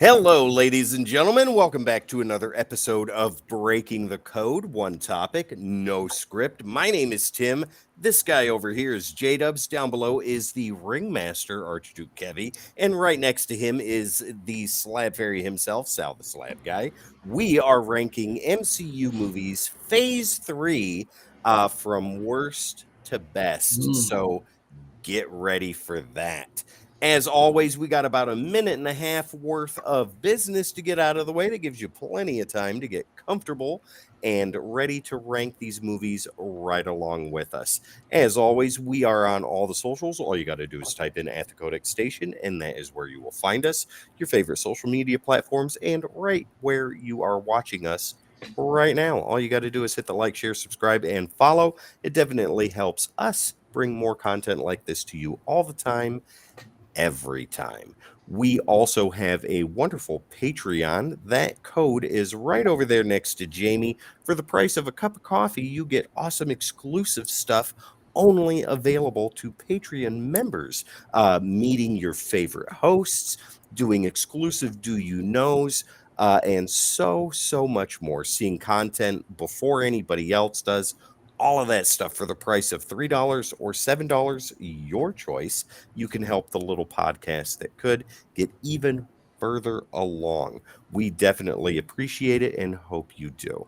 Hello, ladies and gentlemen. Welcome back to another episode of Breaking the Code. One topic, no script. My name is Tim. This guy over here is J-Dubs. Down below is the Ringmaster, Archduke Kevy. And right next to him is the Slab Fairy himself, Sal the Slab Guy. We are ranking MCU movies Phase 3 from worst to best. So get ready for that. As always, we got about a minute and a half worth of business to get out of the way. That gives you plenty of time to get comfortable and ready to rank these movies right along with us. As always, we are on all the socials. All you got to do is type in at the CODEX station, and that is where you will find us, your favorite social media platforms, and right where you are watching us right now. All you got to do is hit the like, share, subscribe, and follow. It definitely helps us bring more content like this to you all the time, every time. We also have a wonderful Patreon. That code is right over there next to Jamie. For the price of a cup of coffee, you get awesome exclusive stuff only available to Patreon members, meeting your favorite hosts, doing exclusive Do You Knows, and so much more. Seeing content before anybody else does. All of that stuff for the price of $3 or $7, your choice. You can help the little podcast that could get even further along. We definitely appreciate it and hope you do.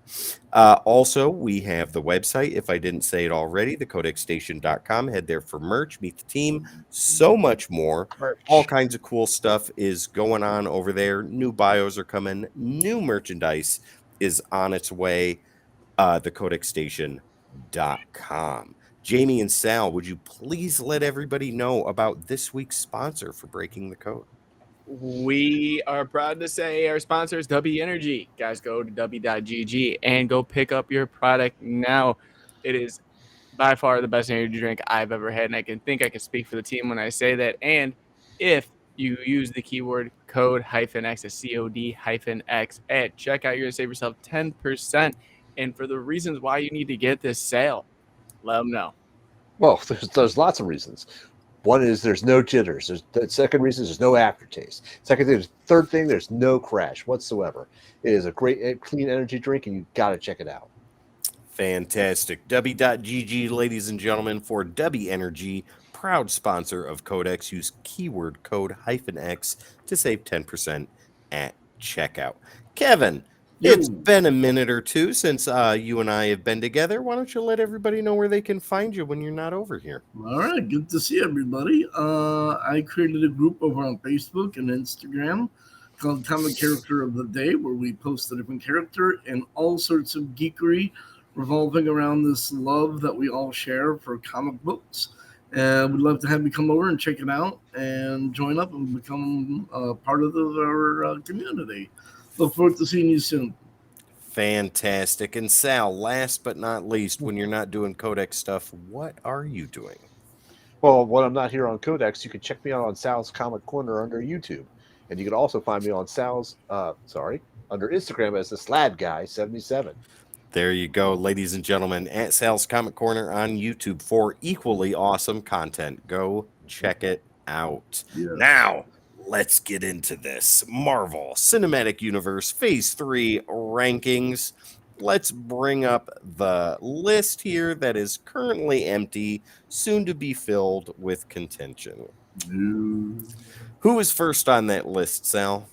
Also, we have the website, if I didn't say it already, thecodexstation.com. Head there for merch, meet the team, so much more. All kinds of cool stuff is going on over there. New bios are coming, new merchandise is on its way. thecodexstation.com. Jamie and Sal, would you please let everybody know about this week's sponsor for Breaking the Code? We are proud to say our sponsor is W Energy. Guys, go to w.gg and go pick up your product now. It is by far the best energy drink I've ever had, and I can speak for the team when I say that. And if you use the keyword code -X, COD-X at checkout, you're going to save yourself 10%. And for the reasons why you need to get this sale, let them know. Well, there's lots of reasons. One is there's no jitters. The second reason is there's no aftertaste. Third thing, there's no crash whatsoever. It is a great, clean energy drink, and you got to check it out. Fantastic. W.gg, ladies and gentlemen, for W Energy, proud sponsor of Codex. Use keyword code -X to save 10% at checkout. Kevin, it's been a minute or two since you and I have been together. Why don't you let everybody know where they can find you when you're not over here? All right, good to see everybody. I created a group over on Facebook and Instagram called Comic Character of the Day, where we post a different character and all sorts of geekery revolving around this love that we all share for comic books. And we'd love to have you come over and check it out and join up and become part of our community. Look forward to seeing you soon. Fantastic. And Sal, last but not least, when you're not doing Codex stuff, what are you doing? Well, when I'm not here on Codex, you can check me out on Sal's Comic Corner under YouTube. And you can also find me on under Instagram as the Slab Guy 77. There you go, ladies and gentlemen, at Sal's Comic Corner on YouTube for equally awesome content. Go check it out. Yes. Now, let's get into this. Marvel Cinematic Universe Phase 3 rankings. Let's bring up the list here that is currently empty, soon to be filled with contention. Who is first on that list, Sal?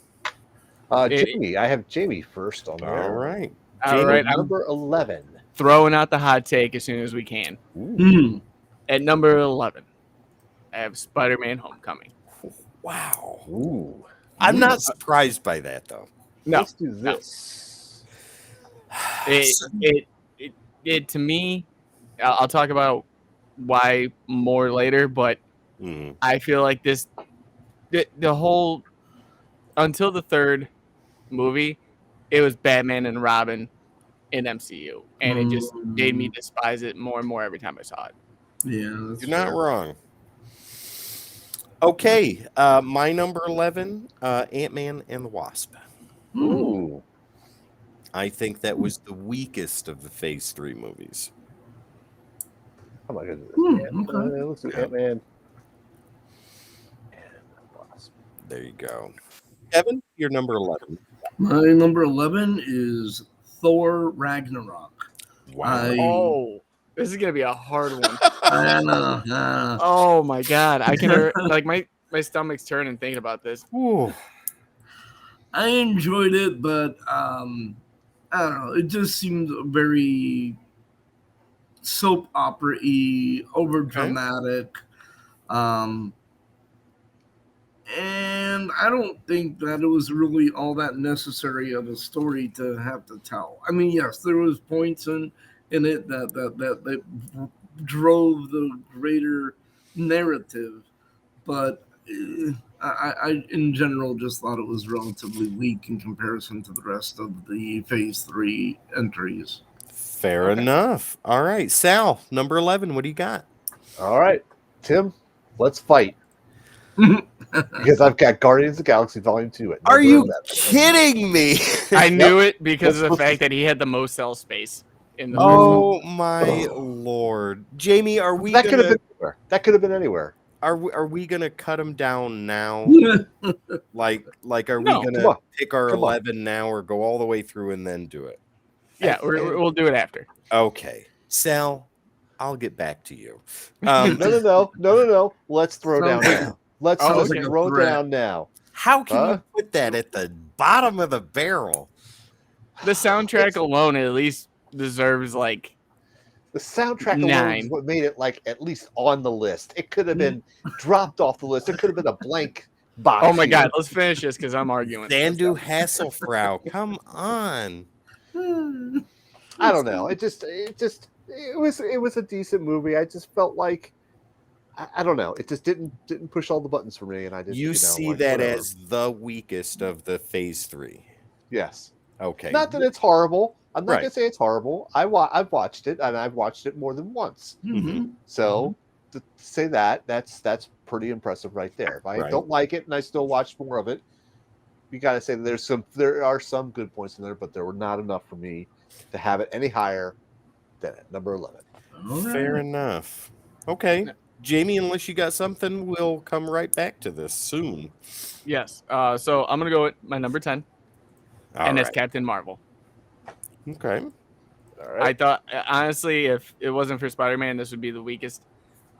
Jamie. I have Jamie first on there. All right. All right, number 11. Throwing out the hot take as soon as we can. At number 11, I have Spider-Man Homecoming. Wow. Ooh. I'm not surprised by that, though. No. Let's do this. It to me, I'll talk about why more later, but I feel like the whole, until the third movie, it was Batman and Robin in MCU, and it just made me despise it more and more every time I saw it. Yeah, You're not wrong. Okay, my number 11, Ant-Man and the Wasp. Ooh. I think that was the weakest of the Phase 3 movies. Oh my goodness. Okay. Let's do Ant-Man. There you go. Kevin, you're number 11. My number 11 is Thor Ragnarok. Wow. Oh, this is gonna be a hard one. I know. Oh my god, I can like my stomach's turning thinking about this. Ooh. I enjoyed it, but I don't know. It just seemed very soap opera-y, over dramatic. And I don't think that it was really all that necessary of a story to have to tell. I mean, yes, there was points in it that drove the greater narrative, but I in general just thought it was relatively weak in comparison to the rest of the Phase 3 entries. Fair enough. All right, Sal, number 11. What do you got? All right, Tim, let's fight. Because I've got Guardians of the Galaxy Volume 2 at Are number you 11. kidding me? I knew it because of the fact that he had the most cell space in the first one. Oh my lord, Jamie, are we That could have gonna been anywhere. That could have been anywhere. are we gonna cut him down now? Like are No, we come gonna on, pick our come on. 11 now, or go all the way through and then do it? Yeah, we'll do it after. Okay, Sal, I'll get back to you. No. Let's throw down now. Let's Oh, just okay. throw down now. How can Huh? you put that at the bottom of the barrel? The soundtrack alone at least deserves like The soundtrack alone 9. is what made it like at least on the list. It could have been dropped off the list. It could have been a blank box. Oh my here. god, let's finish this because I'm arguing. Sandu Hasselfrau, come on. I don't know. It was a decent movie. I just felt like I don't know. It just didn't push all the buttons for me, and I just You see like, that whatever. as the weakest of the Phase 3. Yes. Okay. Not that it's horrible. I'm not Right. gonna say it's horrible. I've watched it, and I've watched it more than once. Mhm. So to say that's pretty impressive right there. If I Right. don't like it and I still watch more of it, you got to say that there are some good points in there, but there were not enough for me to have it any higher than at number 11. Fair enough. Okay. Jamie, unless you got something, we'll come right back to this soon. Yes. So I'm gonna go with my number 10, All and it's right. Captain Marvel. Okay. All I right. thought honestly, if it wasn't for Spider-Man, this would be the weakest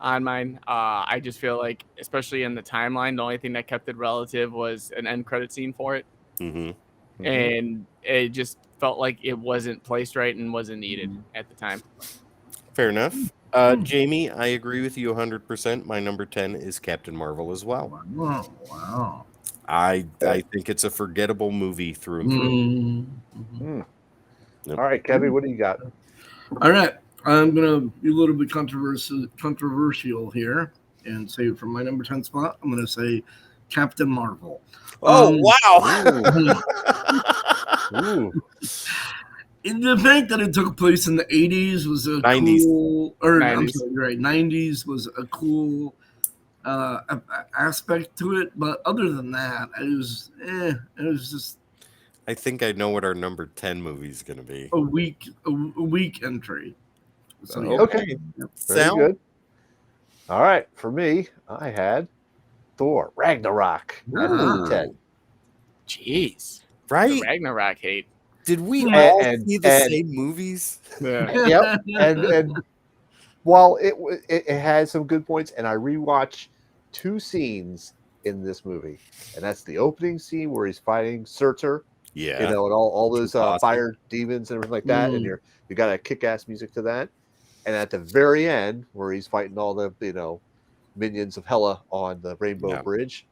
on mine. I just feel like, especially in the timeline, the only thing that kept it relative was an end credit scene for it, Mm-hmm. and it just felt like it wasn't placed right and wasn't needed at the time. Fair enough. Jamie, I agree with you 100%. My number 10 is Captain Marvel as well. Wow. I think it's a forgettable movie through and through. Mhm. Yep. All right, Kevin, what do you got? All right. I'm going to be a little bit controversial here and say for my number 10 spot, I'm going to say Captain Marvel. Oh, wow. Ooh. The fact that it took place in the 80s was a 90s. cool, or 90s. I'm sorry, you're right, 90s was a cool aspect to it. But other than that, it was just I think I know what our number 10 movie is going to be. a weak entry. So, yeah. Okay. Very Sal? good. All right, for me, I had Thor Ragnarok at number 10. Jeez, the Right? Ragnarok hate. Did we And- all and- see the and- same movies? Yeah. Yep. And while it has some good points, and I rewatched 2 scenes in this movie, and that's the opening scene where he's fighting Surtur, Yeah. and all those Awesome. fire demons and everything like that, and you got a kick-ass music to that, and at the very end where he's fighting all the minions of Hela on the Rainbow Bridge,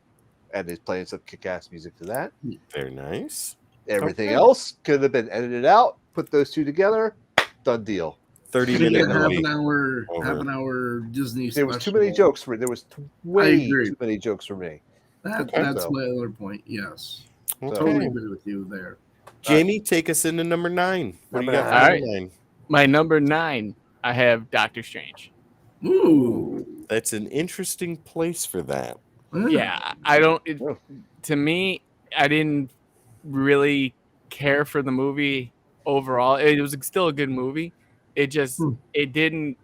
and he's playing some kick-ass music to that. Very nice. Everything else could have been edited out. Put those 2 together, done deal. 30-minute half movie. an hour Disney. There was too many special. jokes for me. There was way too many jokes for me. That's So- my other point. Yes, Okay. totally agree with you there. Jamie, take us into number 9. What do you got for All number right. 9? My number 9, I have Doctor Strange. Ooh, That's an interesting place for that. Yeah, I don't. To me, I didn't really care for the movie overall. It was still a good movie. It just it didn't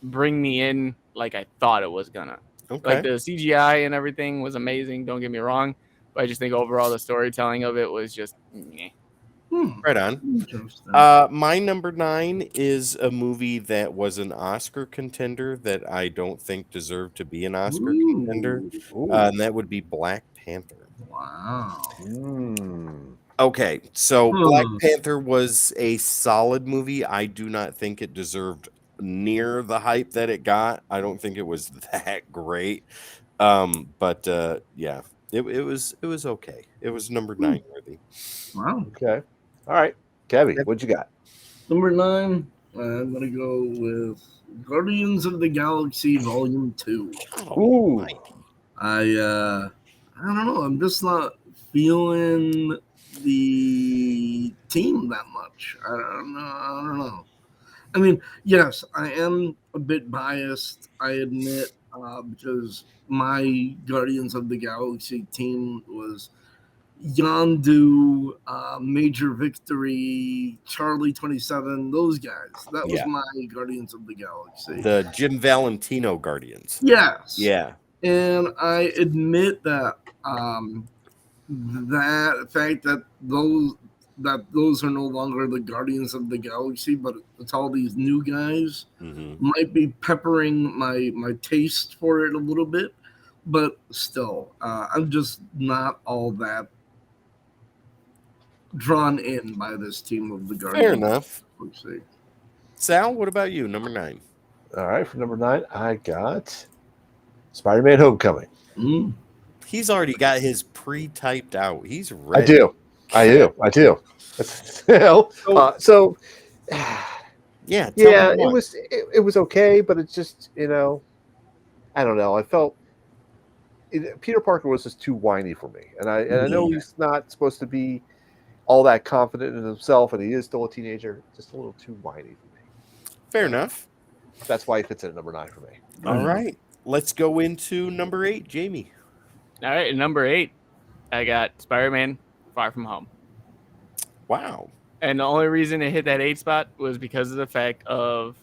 bring me in like I thought it was gonna. Okay. Like the CGI and everything was amazing. Don't get me wrong, But I just think overall the storytelling of it was just meh. Right on. Interesting. My number 9 is a movie that was an Oscar contender that I don't think deserved to be an Oscar contender, and that would be Black Panther. Wow. Okay, so Black Hmm. Panther was a solid movie. I do not think it deserved near the hype that it got. I don't think it was that great. But yeah, it was okay. It was number 9 worthy. Wow. Okay. All right. Kevin, what you got? Number 9, I'm gonna go with Guardians of the Galaxy Volume 2. Ooh. I don't know. I'm just not feeling the team that much. I don't know. I mean, yes, I am a bit biased, I admit, because my Guardians of the Galaxy team was Yondu, Major Victory, Charlie 27, those guys. That was Yeah. my Guardians of the Galaxy. The Jim Valentino Guardians. Yes. Yeah. And I admit that that fact that those are no longer the Guardians of the Galaxy, but it's all these new guys might be peppering my taste for it a little bit, but still, I'm just not all that drawn in by this team of the Guardians. Fair enough. Let's see. Sal, what about you? Number 9. All right. For number 9, I got Spider-Man Homecoming. He's already got his pre-typed out. He's ready. I do. So Yeah. yeah, it was okay, but it's just, I don't know. I felt Peter Parker was just too whiny for me, and I know he's not supposed to be all that confident in himself, and he is still a teenager. Just a little too whiny for me. Fair enough. That's why he fits in at number 9 for me. All right, let's go into number 8, Jamie. All right, number 8, I got Spider-Man: Far From Home. Wow. And the only reason it hit that 8 spot was because of the fact of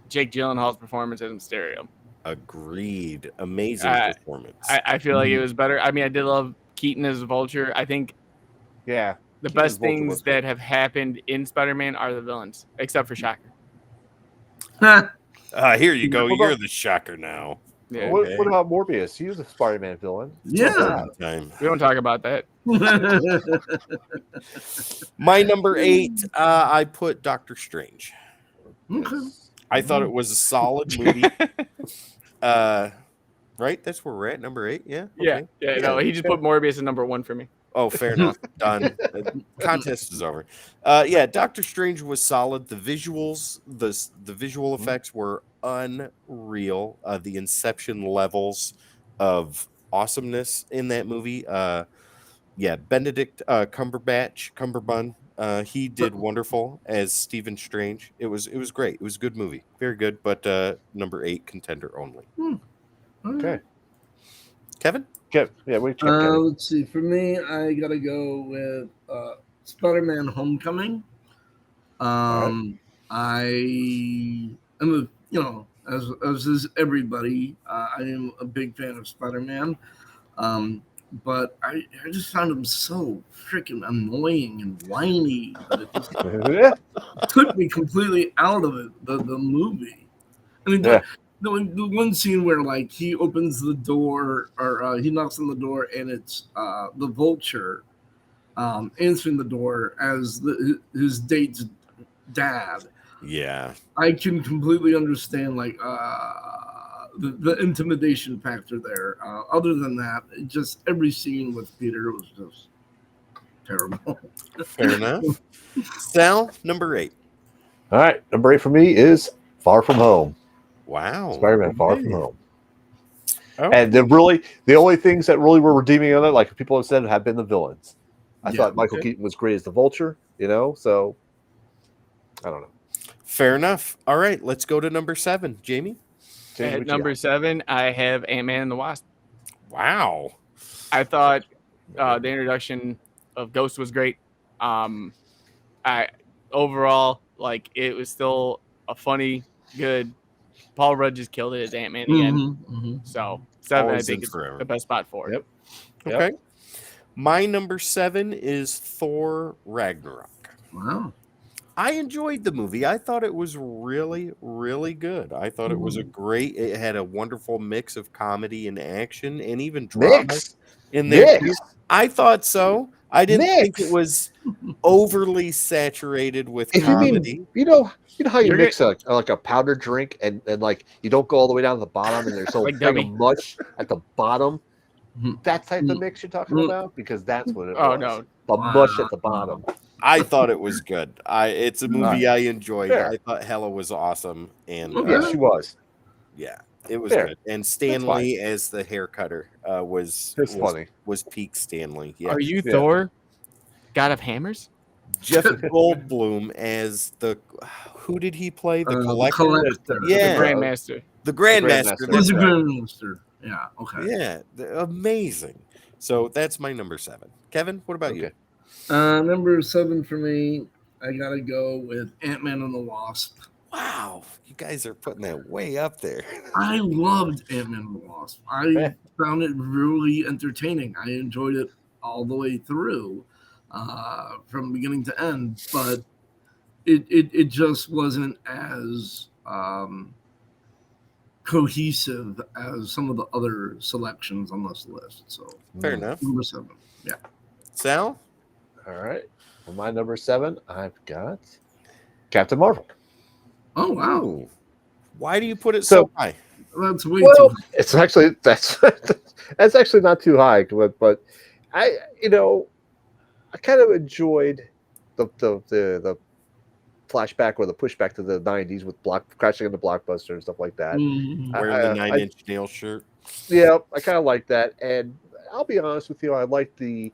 Jake Gyllenhaal's performance as Mysterio. Agreed. Amazing performance. I feel like it was better. I mean, I did love Keaton as Vulture. I think the best things that have happened in Spider-Man are the villains, except for Shocker. Here you go. You're the Shocker now. Yeah. What about Morbius? He was a Spider-Man villain. Yeah. We don't talk about that. My number 8, I put Doctor Strange. Okay. I thought it was a solid movie. Right? That's where we're at. Number 8. Yeah. Okay. Yeah. No, he just put Morbius at number 1 for me. Oh, fair enough. Done. The contest is over. Yeah, Doctor Strange was solid. The visuals, the visual effects were unreal. The Inception levels of awesomeness in that movie. Yeah, Benedict Cumberbatch, he did wonderful as Stephen Strange. It was great. It was a good movie. Very good, but number 8 contender only. Okay. Kevin? Yeah, Kevin. Let's see. For me, I gotta go with Spider-Man: Homecoming. I am as is everybody. I am a big fan of Spider-Man. But I just found him so freaking annoying and whiny that it just took me completely out of it. The movie. I mean, the one scene where like he opens the door or he knocks on the door and it's the Vulture answering the door as his date's dad. Yeah, I can completely understand like the intimidation factor there. Other than that, just every scene with Peter was just terrible. Fair enough. Sal, number 8. All right, number 8 for me is Far From Home. Wow. Spider-Man: Far From Home. Oh. And the only things that really were redeeming on it, like people have said, have been the villains. I thought Michael Keaton was great as the Vulture, so I don't know. Fair enough. All right, let's go to number 7. Jamie? At number 7, I have Ant-Man and the Wasp. Wow. I thought the introduction of Ghost was great. Overall, like, it was still a funny, good. Paul Rudd just killed it as Ant-Man again. So 7, I think, is the best spot for it. Okay. My number 7 is Thor Ragnarok. Wow. I enjoyed the movie. I thought it was really, really good. I thought it was a great. It had a wonderful mix of comedy and action, and even drama Mix. in there too. Mix. I thought so. I didn't think it Mix. was overly saturated with If you mean, comedy. you know how you You're mix like a powdered drink and like you don't go all the way down to the bottom and there's a Like thing of Debbie. mush at the bottom. Mhm. That type of mix you're talking Mm. about, because that's what it Oh was. no, The mush at the bottom. I thought it was good. It's a movie I enjoyed. Fair. I thought Hella was awesome, and Okay. Yeah, she was. yeah, it was Fair. good. And Stanley as the hair cutter was It's funny. was peak Stanley. Yeah, are you Yeah. Thor, God of Hammers? Jeff Goldblum as the who did he play? The The collector. collector. Yeah, The Grandmaster. the Grandmaster. Grandmaster. That's He's a right. grandmaster. Yeah. Okay. Yeah, amazing. So that's my number 7. Kevin, what about you? Okay. Number 7 for me, I gotta go with Ant-Man and the Wasp. Wow, you guys are putting that way up there. I loved Ant-Man and the Wasp. I Yeah. found it really entertaining. I enjoyed it all the way through, from beginning to end. But it just wasn't as cohesive as some of the other selections on this list. So Fair enough. number 7. Yeah. Sal? All right. For my number 7, I've got Captain Marvel. Oh wow, Ooh. Why do you put it So- so high? that's way Well, too. it's actually that's actually not too high, but I I kind of enjoyed the flashback or the pushback to the 90s with crashing into Blockbuster and stuff like that. Mhm. Wearing the I- 9-inch nail shirt. Yeah, I kind of like that, and I'll be honest with you, I like the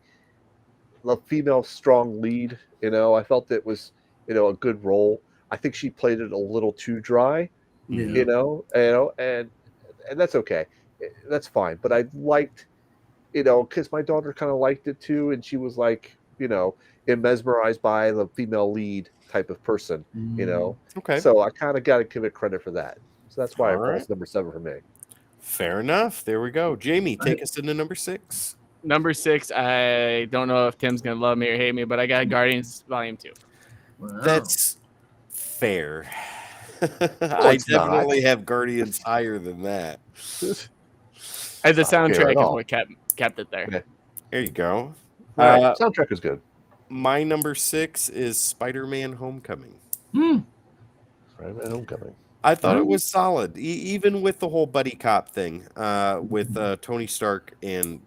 female strong lead. I felt it was a good role. I think she played it a little too dry. Yeah. And that's okay. That's fine. But I liked, because my daughter kind of liked it too, and she was like, mesmerized by the female lead type of person. Okay. So I kind of got to give it credit for that. So that's why All it right. falls number 7 for me. Fair enough. There we go. Jamie, take us into number 6. Number 6. I don't know if Tim's gonna love me or hate me, but I got Guardians Volume 2. Wow. That's fair. I it's not. definitely have Guardians higher than that. And the Not fair soundtrack at is all. what kept it there. Okay. There you go. Right. Soundtrack is good. My number 6 is Spider-Man Homecoming. Hmm. Spider-Man Homecoming. I thought it Oh. was solid, even with the whole buddy cop thing with Tony Stark and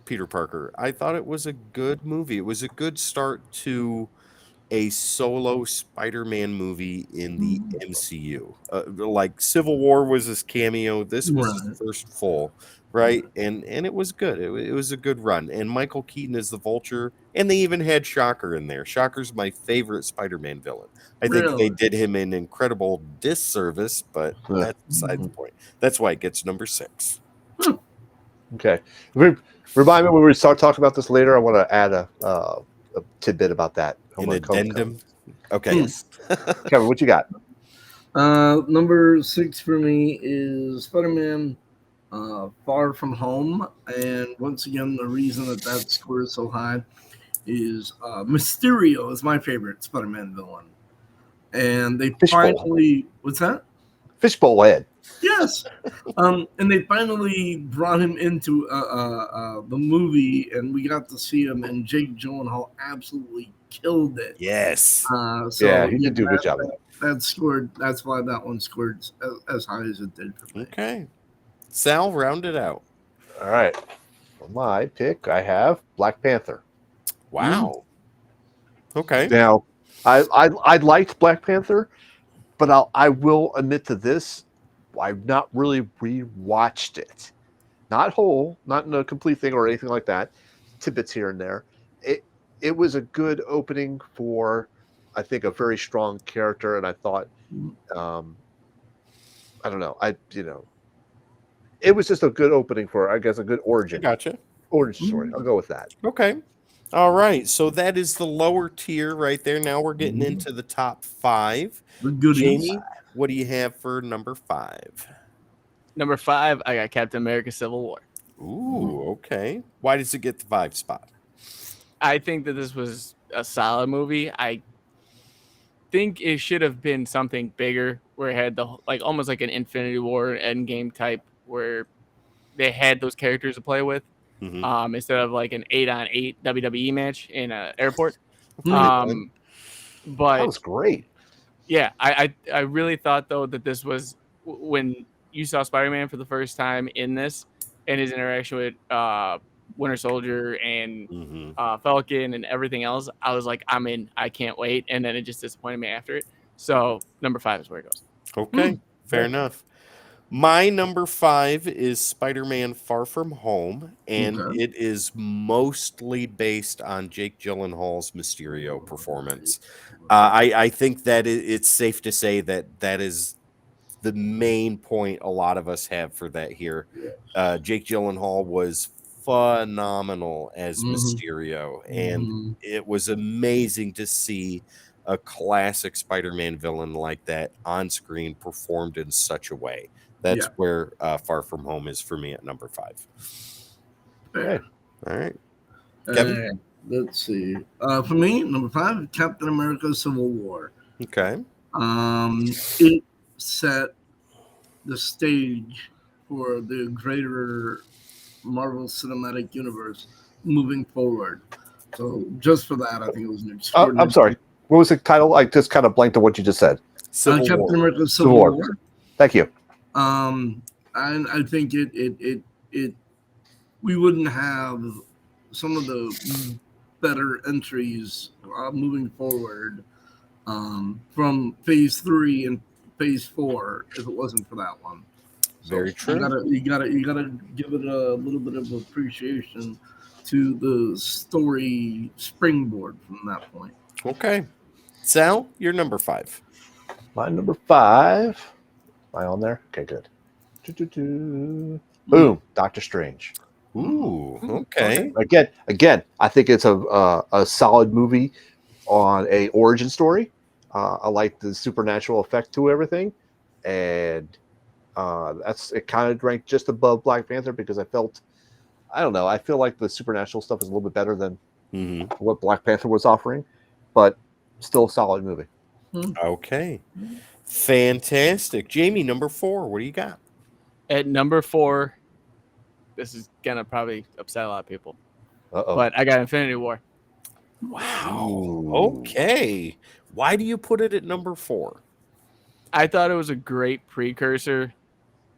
Peter Parker. I thought it was a good movie. It was a good start to a solo Spider-Man movie in the MCU. Like Civil War was his cameo. This was his Right. first full, right? And it was good. It was a good run. And Michael Keaton is the Vulture, and they even had Shocker in there. Shocker's my favorite Spider-Man villain. I think Really? they did him an incredible disservice, but that's beside the point. That's why it gets number 6. Okay. Remind me when we start talking about this later. I want to add a tidbit about that. An addendum. Okay. Yes. Kevin, what you got? Number 6 for me is Spider-Man Far From Home. And once again, the reason that score is so high is Mysterio is my favorite Spider-Man villain. And they Fishbowl. finally, what's that? Fishbowl head. Yes. And they finally brought him into the movie, and we got to see him, and Jake Gyllenhaal absolutely killed it. Yes. So Yeah, he did do a good job. That scored. That's why that one scored as high as it did for me. Okay. Sal, round it out. All right. For my pick, I have Black Panther. Wow. Okay. Now, I liked Black Panther, but I will admit to this: I've not really rewatched it. Not whole, not in a complete thing or anything like that. Tidbits here and there. It was a good opening for, I think, a very strong character, and I thought, I don't know, it was just a good opening for, I guess, a good origin Gotcha. story. I'll go with that. Okay. All right. So that is the lower tier right there. Now we're getting into the top 5. The goodies. Jamie, what do you have for number 5? Number 5, I got Captain America: Civil War. Ooh, okay. Why does it get the 5 spot? I think that this was a solid movie. I think it should have been something bigger, where it had like almost like an Infinity War Endgame type, where they had those characters to play with, Mhm. instead of like an 8-on-8 WWE match in an airport. Right. That But was great. yeah, I really thought though that this was when you saw Spider-Man for the first time in this, and his interaction with Winter Soldier and Mhm. Falcon and everything else, I was like, I'm in. I can't wait. And then it just disappointed me after it. So number 5 is where it goes. Okay, fair Yeah. enough. My number 5 is Spider-Man: Far From Home, and Okay. it is mostly based on Jake Gyllenhaal's Mysterio performance. I think that it's safe to say that that is the main point a lot of us have for that here. Jake Gyllenhaal was phenomenal as Mm-hmm. Mysterio, and Mm-hmm. it was amazing to see a classic Spider-Man villain like that on screen performed in such a way. That's Yeah. where Far From Home is for me at number 5. Hey, Fair. All right, Kevin. Let's see. For me, number 5, Captain America: Civil War. Okay. It set the stage for the greater Marvel Cinematic Universe moving forward. So just for that, I think it was an I'm extraordinary. sorry. What was the title? I just kind of blanked on what you just said. Civil Captain War. America: Civil Civil War. War. Thank you. And I think it we wouldn't have some of the better entries moving forward from Phase 3 and Phase 4 if it wasn't for that one. So Very true. you gotta give it a little bit of appreciation to the story springboard from that point. Okay. Sal, you're number 5. My number 5. Am I on there? Okay, good. Boom. Doctor Strange. Ooh, Okay. okay. Again, I think it's a solid movie on a origin story. I like the supernatural effect to everything, and that's it. Kind of ranked just above Black Panther because I don't know. I feel like the supernatural stuff is a little bit better than hmm what Black Panther was offering, but still a solid movie. Okay. Fantastic. Jamie, number 4. What do you got? At number 4, this is gonna probably upset a lot of people, Uh-oh. but I got Infinity War. Wow. Ooh. Okay. Why do you put it at number 4? I thought it was a great precursor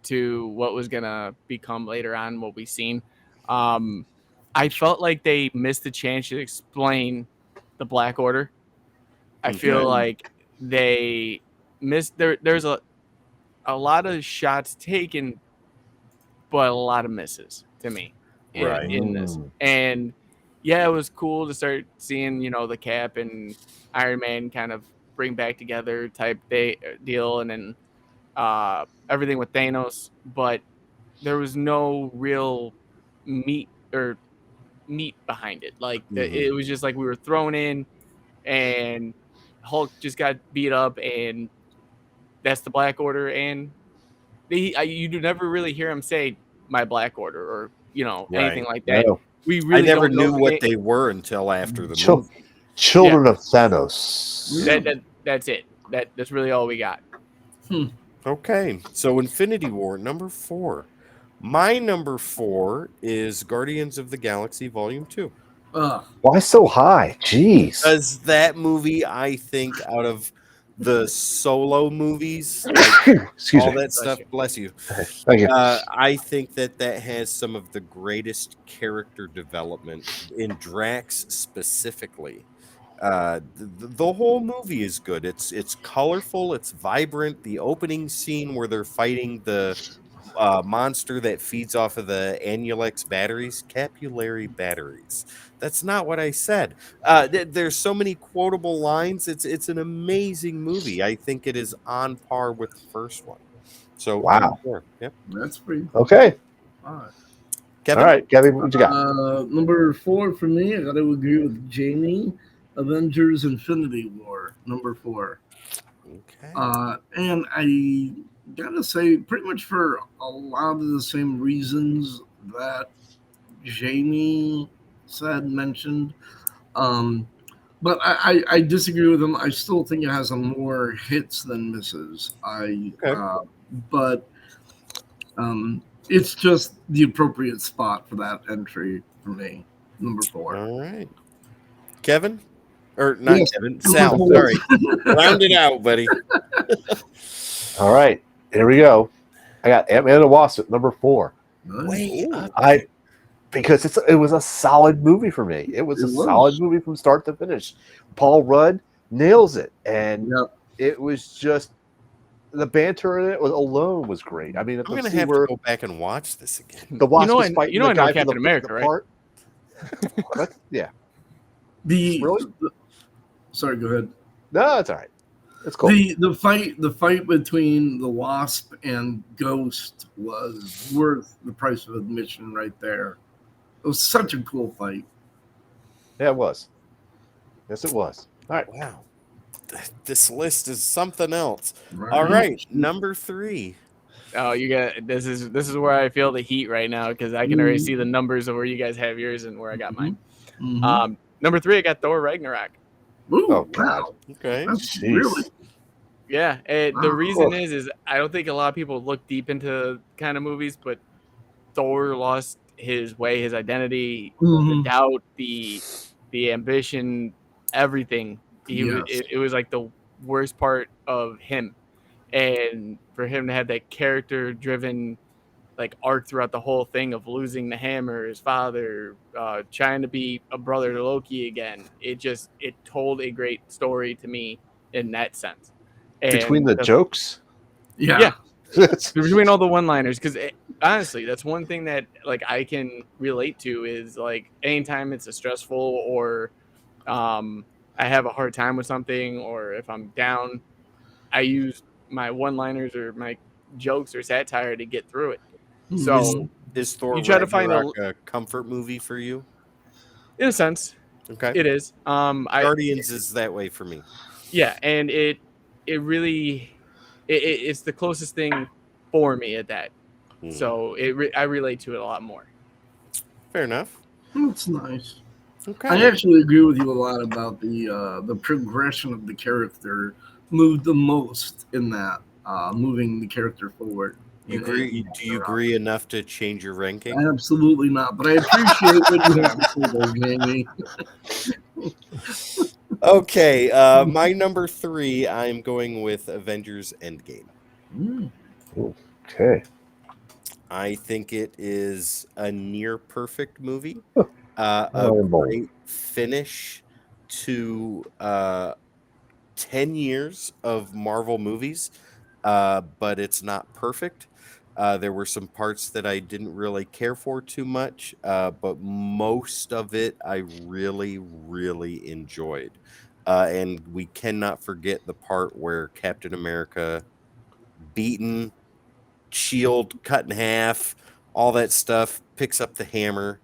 to what was gonna become later on what we've seen. I felt like they missed the chance to explain the Black Order. I feel Okay. like they missed there's a lot of shots taken, but a lot of misses to me Right. in this. Mm. And yeah, it was cool to start seeing, the Cap and Iron Man kind of bring back together type deal, and then everything with Thanos, but there was no real meat or meat behind it. Like Mhm. it was just like we were thrown in, and Hulk just got beat up, and that's the Black Order. And you do never really hear him say my Black Order or anything Right. like that. No. We I really never don't know knew the what game. they were until after the Chil- movie. Children of Thanos. That's it. That's really all we got. Okay. So Infinity War, number 4. My number 4 is Guardians of the Galaxy Volume 2. Uh, Why so high? Jeez. Because that movie, I think, out of the solo movies, like Excuse all me. that stuff, you. bless you. Thank you. I think that has some of the greatest character development in Drax specifically. The whole movie is good. It's colorful, it's vibrant. The opening scene where they're fighting the monster that feeds off of the Anulex batteries, capillary batteries. That's not what I said. There's so many quotable lines. It's an amazing movie. I think it is on par with the first one. So number Wow. 4. Yep. that's pretty Okay. high. Kevin. All right, Gabby, what you got? Number 4 for me, I gotta agree with Jamie. Avengers: Infinity War, number 4. Okay. And I gotta say, pretty much for a lot of the same reasons that Jamie mentioned, But I disagree with him. I still think it has a more hits than misses. Okay. But it's just the appropriate spot for that entry for me. Number 4. All right. Kevin? Or not Yes. Kevin. Sal, sorry. Round it out, buddy. All right, here we go. I got Ant-Man and the Wasp at number 4. Way up. Because it was a solid movie for me. It was solid movie from start to finish. Paul Rudd nails it, and it was just the banter in it alone was great. I mean, I'm gonna have to go back and watch this again. The Wasp was fighting the guy Captain America, right? What? Yeah. Really? Sorry, go ahead. No, it's all right. It's cool. The fight between the Wasp and Ghost was worth the price of admission right there. It was such a cool fight. Yeah, it was. Yes, it was. All right. Wow. This list is something else. Right. All right, number 3. Oh, you got this is where I feel the heat right now because I can already see the numbers of where you guys have yours and where I got mine. Mm-hmm. Number 3, I got Thor Ragnarok. Ooh, oh God. Wow. Okay. Really? Yeah. The reason is I don't think a lot of people look deep into kind of movies, but Thor lost his way, his identity, the doubt, the ambition, everything. It was like the worst part of him, and for him to have that character-driven like arc throughout the whole thing of losing the hammer, his father, trying to be a brother to Loki again. It told a great story to me in that sense. And between the jokes, yeah. Between all the one-liners, because honestly, that's one thing that like I can relate to is like anytime it's a stressful or I have a hard time with something, or if I'm down, I use my one-liners or my jokes or satire to get through it. So is Thor you try to find a comfort movie for you? In a sense, okay, it is. Guardians is that way for me. Yeah, and it really it's the closest thing for me at that. So I relate to it a lot more. Fair enough. That's nice. Okay. I actually agree with you a lot about the progression of the character moved the most in that, moving the character forward. Do you agree enough to change your ranking? Absolutely not, but I appreciate what you have to say there, Jamie. Okay, my number 3, I'm going with Avengers Endgame. Okay. I think it is a near perfect movie. A great finish to 10 years of Marvel movies, but it's not perfect. There were some parts that I didn't really care for too much, but most of it I really, really enjoyed. And we cannot forget the part where Captain America beaten, shield cut in half, all that stuff, picks up the hammer.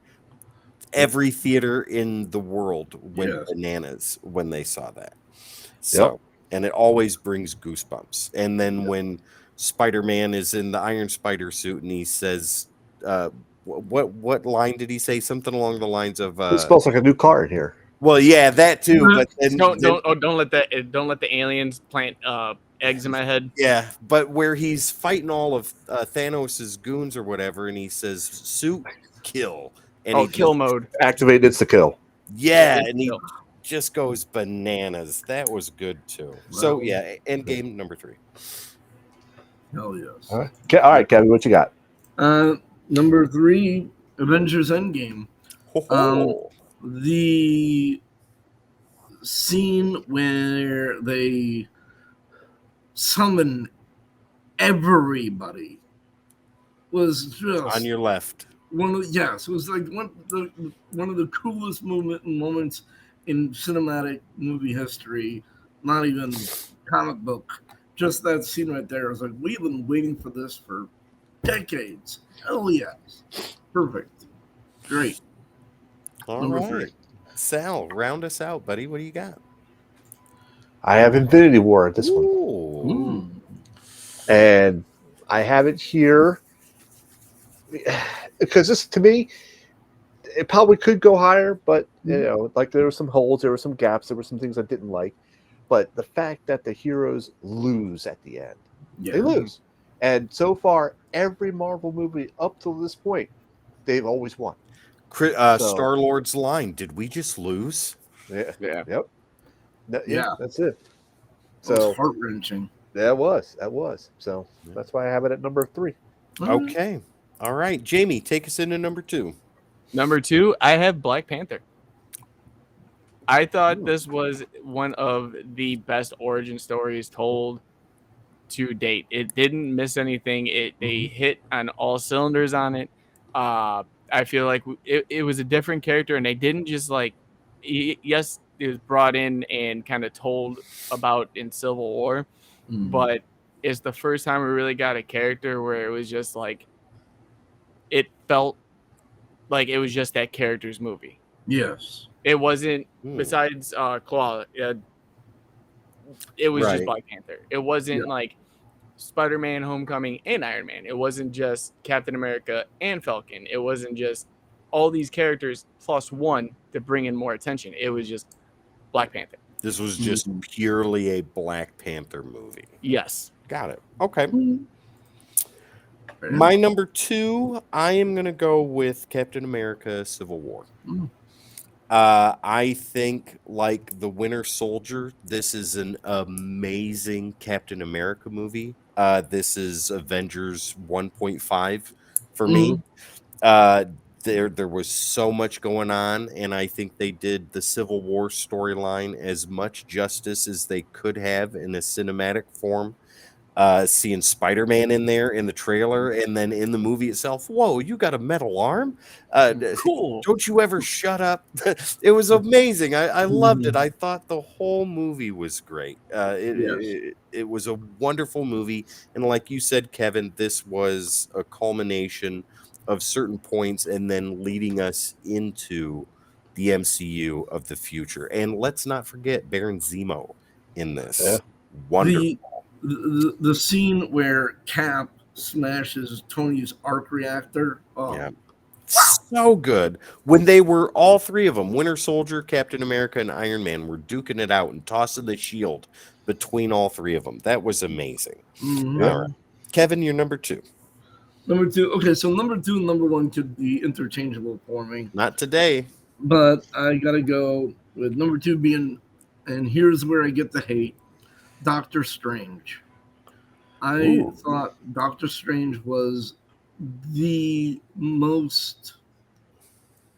Every theater in the world went bananas when they saw that. So, and it always brings goosebumps. And then when Spider-Man is in the Iron Spider suit and he says, what line did he say? Something along the lines of it smells like a new car in here. Well, yeah, that too. But then, don't let the aliens plant eggs in my head. Yeah, but where he's fighting all of Thanos's goons or whatever, and he says, "Suit, kill." And kill mode. Activate insta kill. Yeah, and he just goes bananas. That was good too. Wow. So yeah, Endgame number 3. Hell yes. All right, Kevin, what you got? Number 3, Avengers Endgame. The scene where they summon everybody was just on your left. It was like one of the coolest moments in cinematic movie history, not even comic book. Just that scene right there. I was like, we've been waiting for this for decades. Hell yes. Perfect. Great. All Number right. 3. Sal, round us out, buddy. What do you got? I have Infinity War at this one. And I have it here because this, to me, it probably could go higher, but like there were some holes, there were some gaps, there were some things I didn't like. But the fact that the heroes lose at the end, they lose. And so far, every Marvel movie up to this point, they've always won. Star-Lord's line, did we just lose? Yeah. Yeah. Yep. Yeah. That's it. So So heart-wrenching. that was. So that's why I have it at number 3. Okay. All right. Jamie, take us into number 2. Number 2, I have Black Panther. I thought this was one of the best origin stories told to date. It didn't miss anything. They hit on all cylinders on it. I feel like it was a different character, and they didn't just like. Yes, it was brought in and kind of told about in Civil War, but it's the first time we really got a character where it was just like it felt like it was just that character's movie. Yes. It wasn't besides Claw. It was just Black Panther. It wasn't like Spider-Man, Homecoming, and Iron Man. It wasn't just Captain America and Falcon. It wasn't just all these characters plus one to bring in more attention. It was just Black Panther. This was just purely a Black Panther movie. Yes. Got it. Okay. My number 2, I am going to go with Captain America Civil War. I think, like The Winter Soldier, this is an amazing Captain America movie. This is Avengers 1.5 for me. There was so much going on, and I think they did the Civil War storyline as much justice as they could have in a cinematic form. Seeing Spider-Man in there in the trailer, and then in the movie itself, whoa, you got a metal arm? Cool. Don't you ever shut up? It was amazing. I loved it. I thought the whole movie was great. It was a wonderful movie, and like you said, Kevin, this was a culmination of certain points and then leading us into the MCU of the future. And let's not forget Baron Zemo in this. Wonderful. The scene where Cap smashes Tony's arc reactor. So good. When they were, all three of them, Winter Soldier, Captain America, and Iron Man, were duking it out and tossing the shield between all three of them. That was amazing. All right. Kevin, you're number 2. Number 2. Okay, so number 2 and number 1 could be interchangeable for me. Not today. But I got to go with number 2 being, and here's where I get the hate, Doctor Strange. I thought Doctor Strange was the most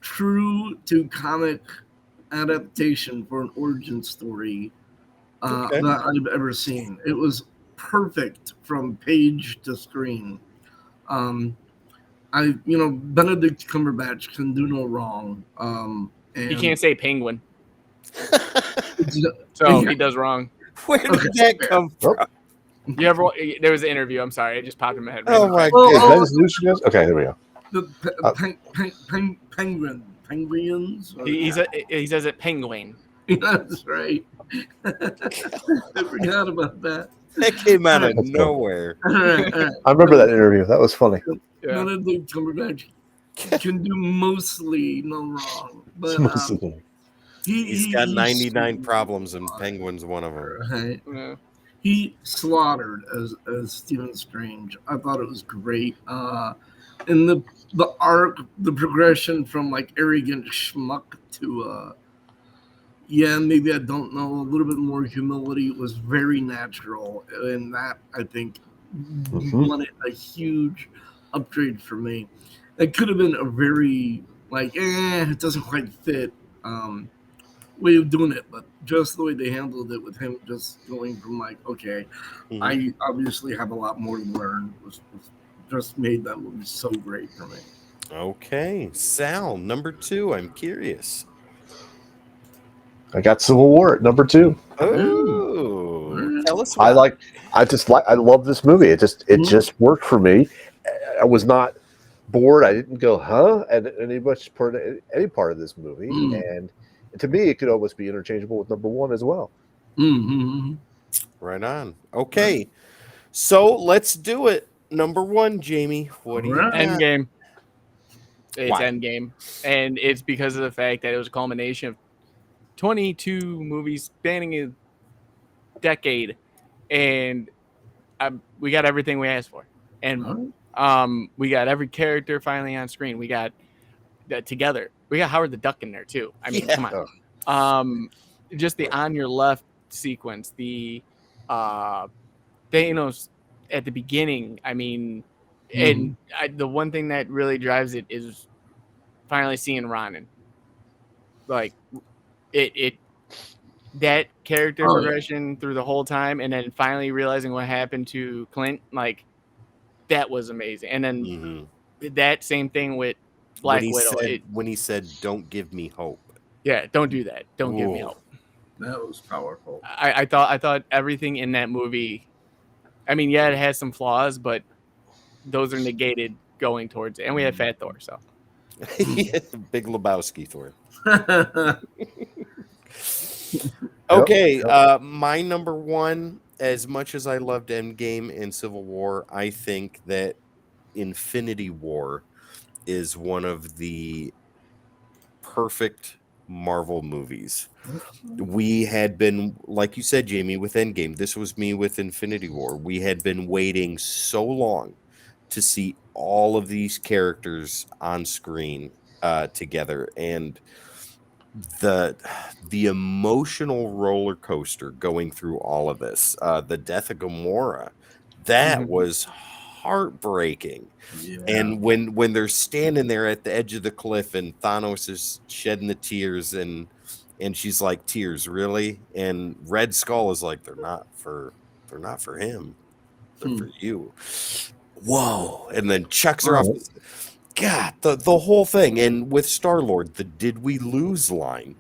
true to comic adaptation for an origin story that I've ever seen. It was perfect from page to screen. Benedict Cumberbatch can do no wrong. And he can't say penguin. So he does wrong. Where did that come from? There was an interview. I'm sorry, it just popped in my head. Oh my god! Okay, here we go. The penguins. He says it penguin. That's right. I forgot about that. That came out of nowhere. All right. I remember that interview. That was funny. Benedict Cumberbatch can do mostly no wrong, but he's got 99 problems, and Penguin's one of them. Right. Yeah. He slaughtered as Stephen Strange. I thought it was great. And the arc, the progression from like arrogant schmuck to maybe I don't know, a little bit more humility was very natural, and that I think wanted a huge upgrade for me. It could have been a very it doesn't quite fit way of doing it, but just the way they handled it with him just going from I obviously have a lot more to learn was just made that movie so great for me. Okay, Sal, number 2. I'm curious. I got Civil War at number 2. Oh, tell us. I love this movie. It just worked for me. I was not bored. I didn't go at any part of this movie, and to me, it could almost be interchangeable with number 1 as well. Right on. Okay, so let's do it. Number 1, Jamie. What do you got? Endgame. It's Why? Endgame, and it's because of the fact that it was a culmination of 22 movies spanning a decade, and we got everything we asked for, and we got every character finally on screen. We got that together. We got Howard the Duck in there too. I mean, Yeah. come on. Just the on your left sequence, the Thanos at the beginning. I mean, and the one thing that really drives it is finally seeing Ronan. Like it that character progression through the whole time, and then finally realizing what happened to Clint, like that was amazing. And then that same thing with Black Widow. When he said, "Don't give me hope." Yeah, don't do that. Don't give me hope. That was powerful. I thought everything in that movie. I mean, yeah, it has some flaws, but those are negated going towards it. And we had Fat Thor, so Big Lebowski Thor. Okay, my number one. As much as I loved Endgame and Civil War, I think that Infinity War is one of the perfect Marvel movies. We had been, like you said, Jamie, with Endgame. This was me with Infinity War. We had been waiting so long to see all of these characters on screen together, and the emotional roller coaster going through all of this, the death of Gamora, that was heartbreaking. And when they're standing there at the edge of the cliff and Thanos is shedding the tears, and she's like, "Tears, really?" And Red Skull is like, they're not for him, they're for you. Whoa. And then chucks her off. God, the whole thing. And with Star-Lord, the "did we lose" line.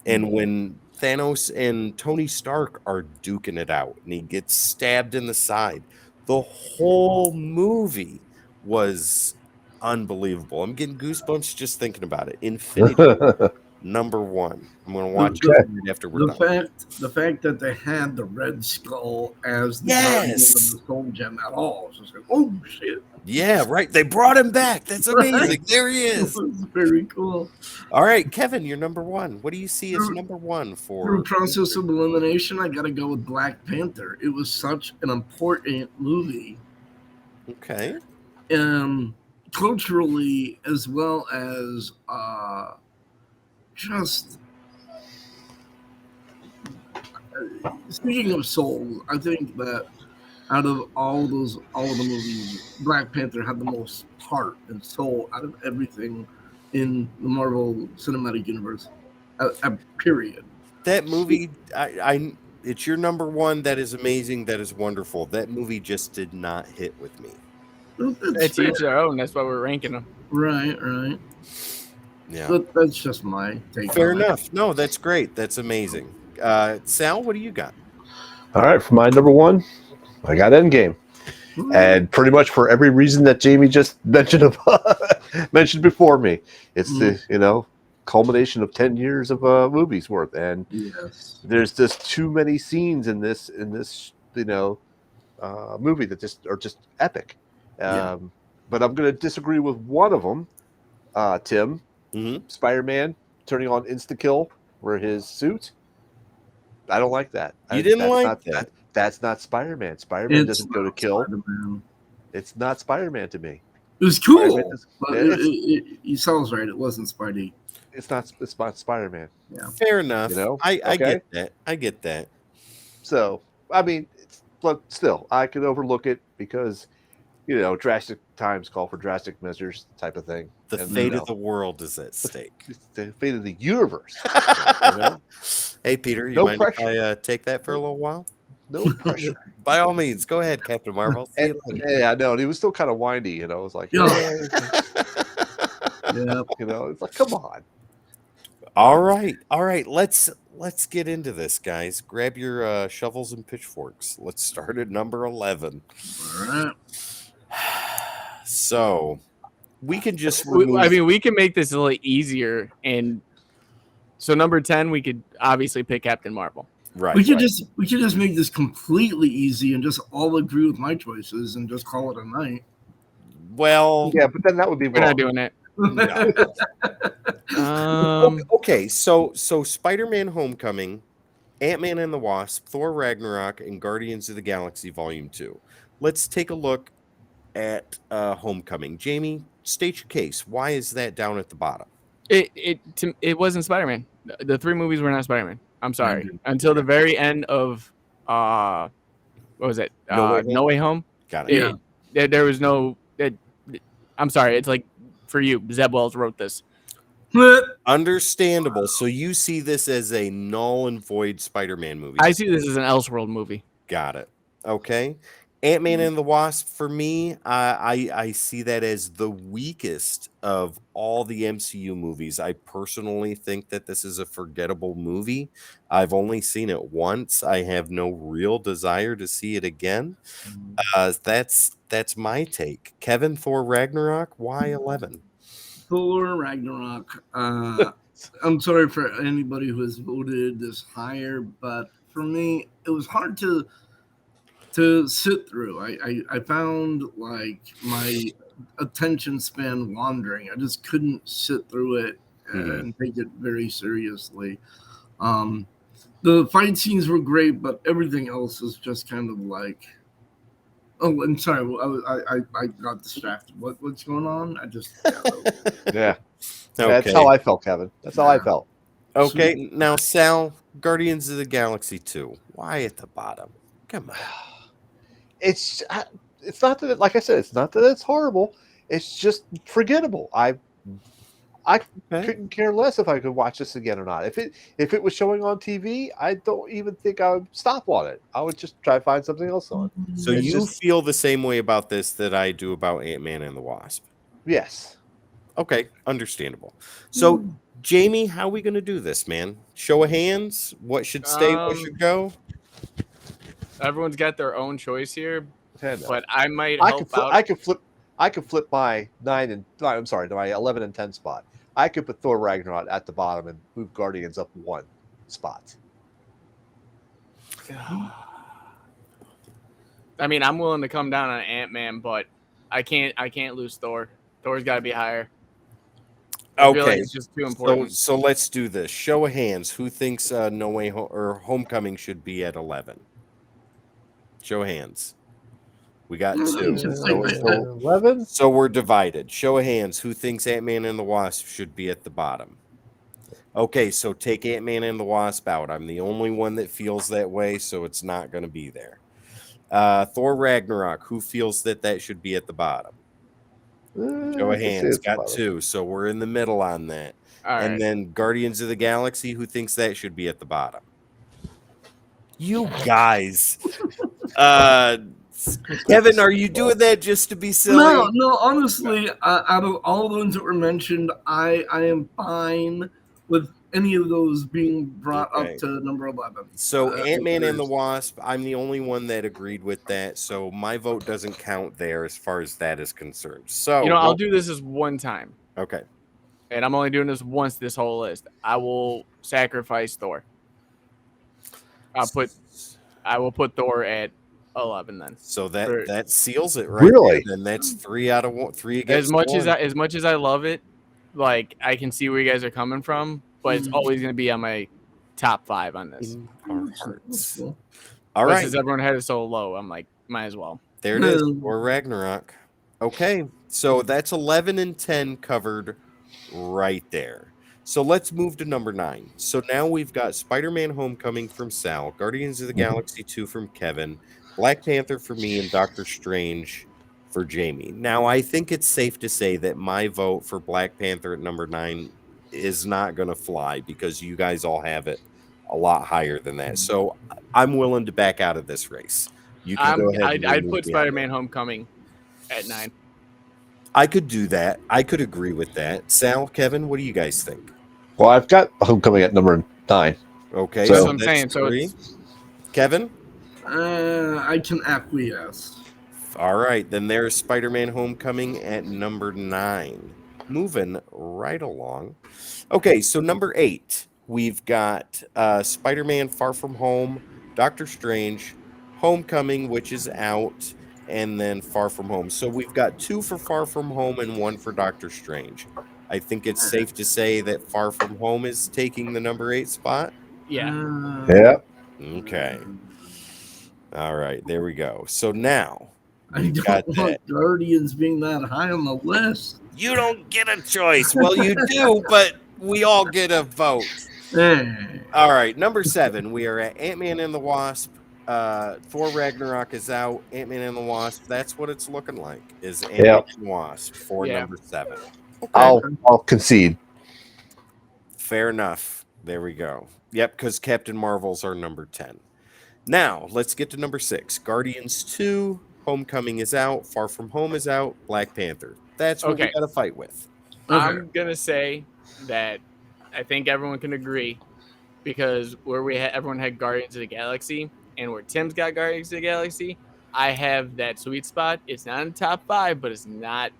And when Thanos and Tony Stark are duking it out and he gets stabbed in the side, the whole movie was unbelievable. I'm getting goosebumps just thinking about it. Infinity War, number one. I'm going to watch it right after we're done. The fact that they had the Red Skull as the guardian of the Soul Gem at all, was just like, oh shit. Yeah, right. They brought him back. That's amazing. There he is. That's very cool. All right, Kevin, you're number one. What do you see as number one for? Through process of elimination, I got to go with Black Panther. It was such an important movie. Okay. Culturally, as well as just speaking of soul, I think that out of all of the movies, Black Panther had the most heart and soul out of everything in the Marvel Cinematic Universe. Period. That movie, it's your number one. That is amazing. That is wonderful. That movie just did not hit with me. It's each their own. That's why we're ranking them. Right. Yeah. But that's just my take. Fair enough. No, that's great. That's amazing. Sal, what do you got? All right, for my number one, I got Endgame. And pretty much for every reason that Jamie just mentioned before me. It's the culmination of 10 years of movies worth. And there's just too many scenes in this movie that just are just epic. But I'm going to disagree with one of them, Tim. Spider-Man turning on insta-kill for his suit. I don't like that. You didn't like that? That's not Spider-Man. Spider-Man doesn't go to kill. Spider-Man. It's not Spider-Man to me. It was cool. He sounds right. It wasn't Spidey. It's not Spider-Man. Yeah. Fair enough. I get that. I get that. So, I mean, but still, I could overlook it because, drastic times call for drastic measures type of thing. The fate of the world is at stake. The fate of the universe. Hey, Peter, you No mind pressure. if I take that for a little while? No pressure. By all means, go ahead, Captain Marvel. I know. And he was still kind of whiny, It was like, it's like, come on. All right. Let's get into this, guys. Grab your shovels and pitchforks. Let's start at number 11. All right. So we can just remove... we can make this a little easier. And so number 10, we could obviously pick Captain Marvel. Right. We could just make this completely easy and just all agree with my choices and just call it a night. Well, yeah, but then that would be We're not doing it. No. Um, Okay, so Spider-Man Homecoming, Ant-Man and the Wasp, Thor Ragnarok, and Guardians of the Galaxy Volume 2. Let's take a look at Homecoming. Jamie, state your case. Why is that down at the bottom? it wasn't Spider-Man. The three movies were not Spider-Man. I'm sorry. Imagine. Until the very end of what was it? No Way Home? No Way Home. Got it. There was no. I'm sorry. It's like for you, Zeb Wells wrote this. Understandable. So you see this as a null and void Spider-Man movie. I see this as an Elseworld movie. Got it. Okay. Ant-Man and the Wasp, for me, I see that as the weakest of all the MCU movies. I personally think that this is a forgettable movie. I've only seen it once. I have no real desire to see it again. That's my take. Kevin, Thor Ragnarok, why 11? Thor Ragnarok. I'm sorry for anybody who has voted this higher, but for me, it was hard to sit through. I found like my attention span wandering. I just couldn't sit through it and take it very seriously. The fight scenes were great, but everything else is just kind of like. Oh, I'm sorry. I got distracted. What's going on? Yeah. Okay. That's how I felt, Kevin. That's how I felt. Okay, now Sal, Guardians of the Galaxy 2. Why at the bottom? Come on. It's not that, like I said, it's not that it's horrible. It's just forgettable. I couldn't care less if I could watch this again or not. If it was showing on TV, I don't even think I would stop on it. I would just try to find something else on. So you feel the same way about this that I do about Ant-Man and the Wasp? Yes. Okay, understandable. So, Jamie, how are we going to do this, man? Show of hands? What should stay? What should go? Everyone's got their own choice here, but I might I help could out. I could flip my 11 and 10 spot. I could put Thor Ragnarok at the bottom and move Guardians up one spot. I mean, I'm willing to come down on Ant-Man, but I can't lose Thor. Thor's got to be higher. I feel like it's just too important. So let's do this. Show of hands. Who thinks No Way Home or Homecoming should be at 11? Show of hands. We got 2. 11. So we're divided. Show of hands. Who thinks Ant-Man and the Wasp should be at the bottom? Okay, so take Ant-Man and the Wasp out. I'm the only one that feels that way, so it's not going to be there. Thor Ragnarok. Who feels that should be at the bottom? Show of hands. Got 2. So we're in the middle on that. And then Guardians of the Galaxy. Who thinks that should be at the bottom? You guys. Kevin, are you doing that just to be silly? No. Honestly, out of all the ones that were mentioned, I am fine with any of those being brought up to number 11. So Ant-Man and the Wasp, I'm the only one that agreed with that. So my vote doesn't count there as far as that is concerned. So I'll do this as one time. Okay. And I'm only doing this once. This whole list. I will sacrifice Thor. I will put Thor at 11 then. So that seals it right Really? there. Then that's 3 out of 1. 3 against as much 1. as much as I love it, like I can see where you guys are coming from, but it's always going to be on my top 5 on this. All right. Since everyone had it so low, I'm like, might as well. There it is. Or Ragnarok. Okay. So that's 11 and 10 covered right there. So let's move to number 9. So now we've got Spider-Man Homecoming from Sal, Guardians of the Galaxy 2 from Kevin, Black Panther for me, and Doctor Strange for Jamie. Now, I think it's safe to say that my vote for Black Panther at number 9 is not going to fly because you guys all have it a lot higher than that. So I'm willing to back out of this race. You can go ahead. I'd put Spider-Man Homecoming at 9. I could do that. I could agree with that. Sal, Kevin, what do you guys think? Well, I've got Homecoming at number 9. Okay, so that's what I'm saying. So it's... Kevin? I can acquiesce. All right, then there's Spider-Man Homecoming at number 9. Moving right along. Okay, so number 8, we've got Spider-Man Far From Home, Doctor Strange, Homecoming, which is out, and then Far From Home. So we've got 2 for Far From Home and 1 for Doctor Strange. I think it's safe to say that Far From Home is taking the number 8 spot. Yeah. Yeah. Okay. All right, there we go. So now I we've don't got want that. Guardians being that high on the list. You don't get a choice. Well, you do, but we all get a vote. Hey. All right, number 7. We are at Ant-Man and the Wasp. Thor Ragnarok is out. Ant-Man and the Wasp. That's what it's looking like. Is Ant-Man and the Wasp for Yeah. number 7. Okay. I'll concede. Fair enough. There we go. Yep, because Captain Marvel's our number 10. Now, let's get to number 6. Guardians 2, Homecoming is out. Far From Home is out. Black Panther. That's what we Okay. got to fight with. Okay. I'm gonna say that I think everyone can agree because where everyone had Guardians of the Galaxy and where Tim's got Guardians of the Galaxy, I have that sweet spot. It's not in the top 5, but it's not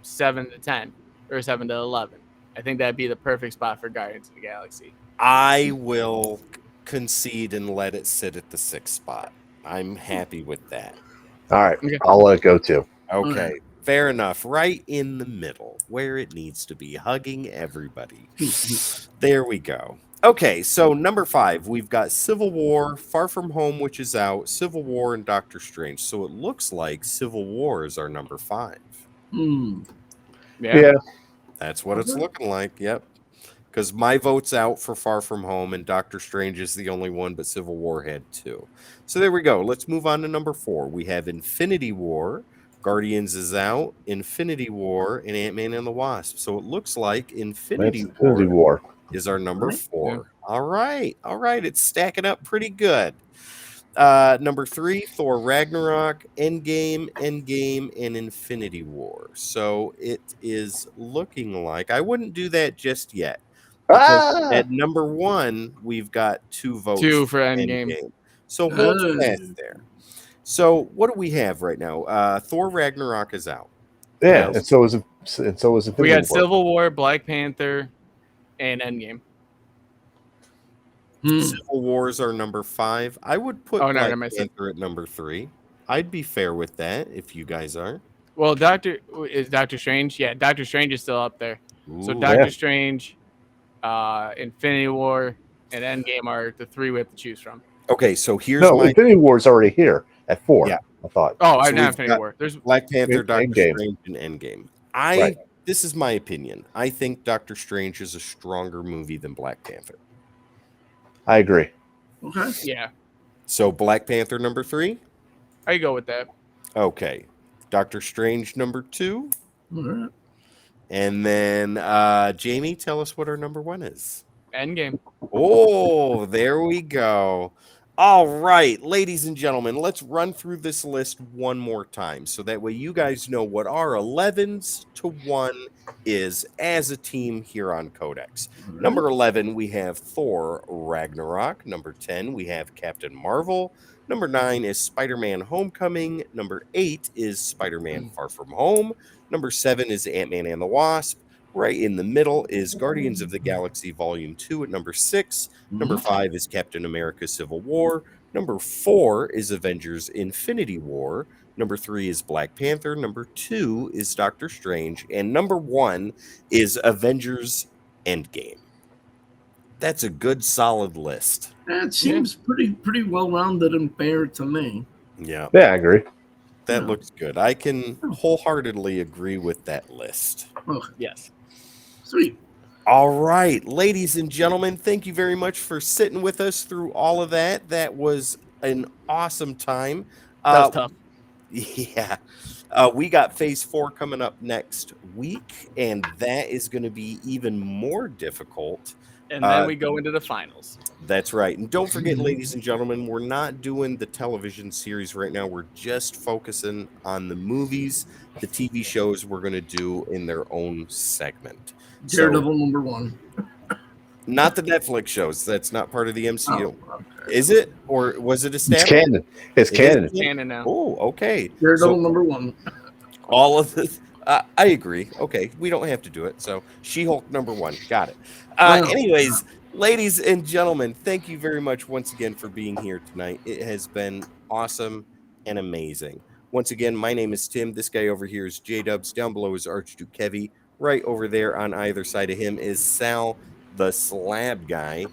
7 to 10 or 7 to 11. I think that'd be the perfect spot for Guardians of the Galaxy. I will concede and let it sit at the 6th spot. I'm happy with that. All right. Okay. I'll let it go too. Okay. Fair enough. Right in the middle where it needs to be, hugging everybody. There we go. Okay, so number 5, we've got Civil War, Far From Home, which is out, Civil War, and Doctor Strange. So it looks like Civil War is our number 5. Yeah. That's what it's looking like. Yep. Because my vote's out for Far From Home, and Doctor Strange is the only one, but Civil War had 2. So there we go. Let's move on to number 4. We have Infinity War. Guardians is out, Infinity War, and Ant-Man and the Wasp. So it looks like Infinity War is our number 4. Yeah. All right. It's stacking up pretty good. Number 3, Thor Ragnarok, Endgame, and Infinity War. So it is looking like I wouldn't do that just yet. Because at number 1, we've got 2 votes 2 for Endgame. So hold fast there. So what do we have right now? Thor Ragnarok is out. Yeah, and so is Infinity We got War. Civil War, Black Panther, and Endgame. Civil War is our number 5. I would put Black never mind. Panther at number 3. I'd be fair with that if you guys are. Well, Doctor Strange? Yeah, Doctor Strange is still up there. So Ooh. Doctor Strange, Infinity War, and Endgame are the 3 we have to choose from. Okay, so here's No, Infinity War is already here at 4. Yeah. I thought. Oh, So I not we've Infinity got War. There's Black Panther, Doctor Endgame. Strange, and Endgame. Right. This is my opinion. I think Doctor Strange is a stronger movie than Black Panther. I agree. Okay. yeah. So Black Panther number 3. I go with that. Okay. Doctor Strange number 2. All right. And then Jamie, tell us what our number 1 is. Endgame. Oh, there we go. All right, ladies and gentlemen, let's run through this list one more time so that way you guys know what our 11s to 1 is as a team here on Codex. Number 11, we have Thor Ragnarok. Number 10, we have Captain Marvel. Number 9 is Spider-Man Homecoming. Number 8 is Spider-Man Far From Home. Number 7 is Ant-Man and the Wasp. Right in the middle is Guardians of the Galaxy Volume 2 at number 6. Number 5 is Captain America Civil War. Number 4 is Avengers Infinity War. Number 3 is Black Panther. Number 2 is Doctor Strange. And number 1 is Avengers Endgame. That's a good, solid list. That seems pretty well rounded and fair to me. Yeah, Yeah, I agree. that looks good. I can wholeheartedly agree with that list. Okay. Yes. Sweet. All right, ladies and gentlemen, thank you very much for sitting with us through all of that. That was an awesome time. That was tough. Yeah. We got Phase 4 coming up next week, and that is going to be even more difficult. And then we go into the finals. That's right. And don't forget, ladies and gentlemen, we're not doing the television series right now. We're just focusing on the movies, the TV shows we're going to do in their own segment. Daredevil number 1. Not the Netflix shows. That's not part of the MCU. Oh, okay. Is it? Or was it It's established? canon. It's canon. Canon now. Oh, okay. Daredevil So number 1. all of this. I agree. Okay. We don't have to do it. So She-Hulk number 1. Got it. Anyways, ladies and gentlemen, thank you very much once again for being here tonight. It has been awesome and amazing. Once again, my name is Tim. This guy over here is J-Dubs. Down below is Archduke Kevy. Right over there on either side of him is Sal, the slab guy.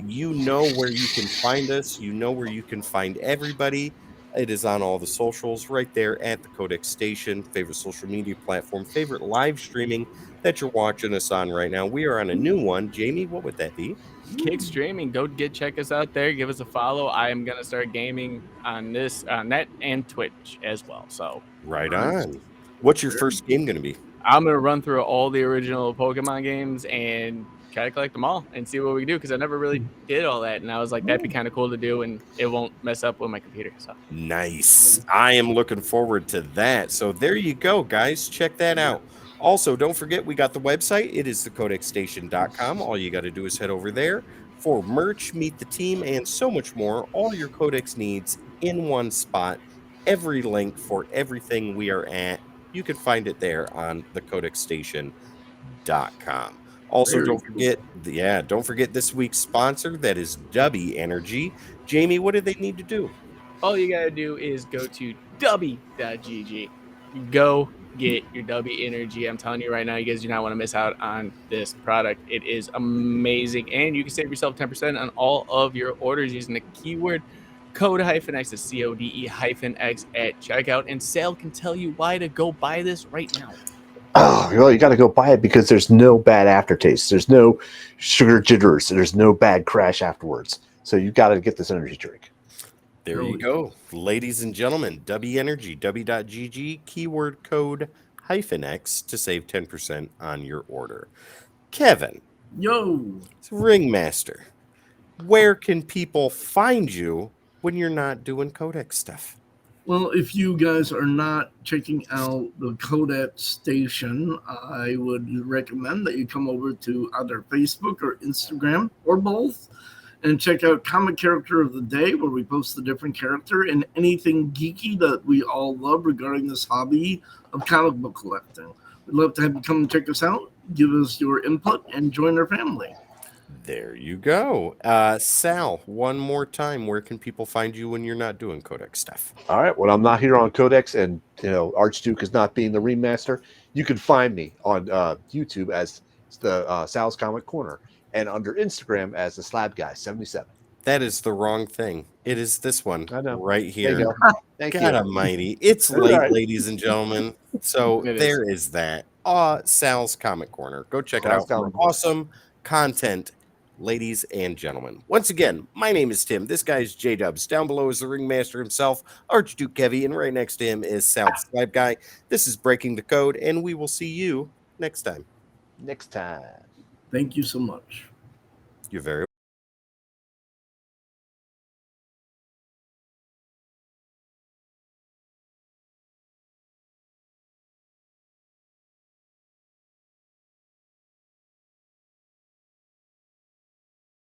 You know where you can find us. You know where you can find everybody. It is on all the socials right there at the Codex Station, favorite social media platform, favorite live streaming that you're watching us on right now. We are on a new one. Jamie, what would that be? Kick streaming. Go check us out there. Give us a follow. I am gonna start gaming on net and Twitch as well. So Right Nice. on. What's your first game going to be? I'm gonna run through all the original Pokemon games and try to collect them all and see what we can do because I never really did all that, and I was like, that'd be kind of cool to do, and it won't mess up with my computer. So Nice. I am looking forward to that. So there you go, guys. Check that out. Also, don't forget we got the website. It is thecodexstation.com. All you got to do is head over there for merch, meet the team, and so much more. All your Codex needs in one spot. Every link for everything we are at, you can find it there on thecodexstation.com. Also, Very don't forget, don't forget this week's sponsor. That is Dubby Energy. Jamie, what do they need to do? all you gotta do is go to w.gg. Go get your W Energy. I'm telling you right now, you guys do not want to miss out on this product. It is amazing, and you can save yourself 10% on all of your orders using the keyword code-x, the CODE-X at checkout, and Sale can tell you why to go buy this right now. Oh, well, you got to go buy it because there's no bad aftertaste. There's no sugar jitters. There's no bad crash afterwards. So you got to get this energy drink. There you go. Ladies and gentlemen, W Energy, W.gg, keyword code -X to save 10% on your order. Kevin, Yo. Ringmaster, where can people find you when you're not doing Codex stuff? Well, if you guys are not checking out the Codex Station, I would recommend that you come over to either Facebook or Instagram or both and check out Comic Character of the Day, where we post a different character and anything geeky that we all love regarding this hobby of comic book collecting. We'd love to have you come and check us out, give us your input, and join our family. There you go. Sal, one more time, where can people find you when you're not doing Codex stuff? All right. When I'm not here on Codex and Archduke is not being the remaster, you can find me on YouTube as the Sal's Comic Corner and under Instagram as the Slab Guy 77. That is the wrong thing. It is this one I know. right here. There you go. Thank God you. almighty. It's All late, right. ladies and gentlemen. So It is. there is that. Sal's Comic Corner. Go check it Sal's out for Comic Corner. awesome content, ladies and gentlemen. Once again, my name is Tim. This guy is J-Dubs. Down below is the ringmaster himself, Archduke Kevy, and right next to him is Sal the Slab Guy. This is Breaking the Code, and we will see you next time. Next time. Thank you so much. You're very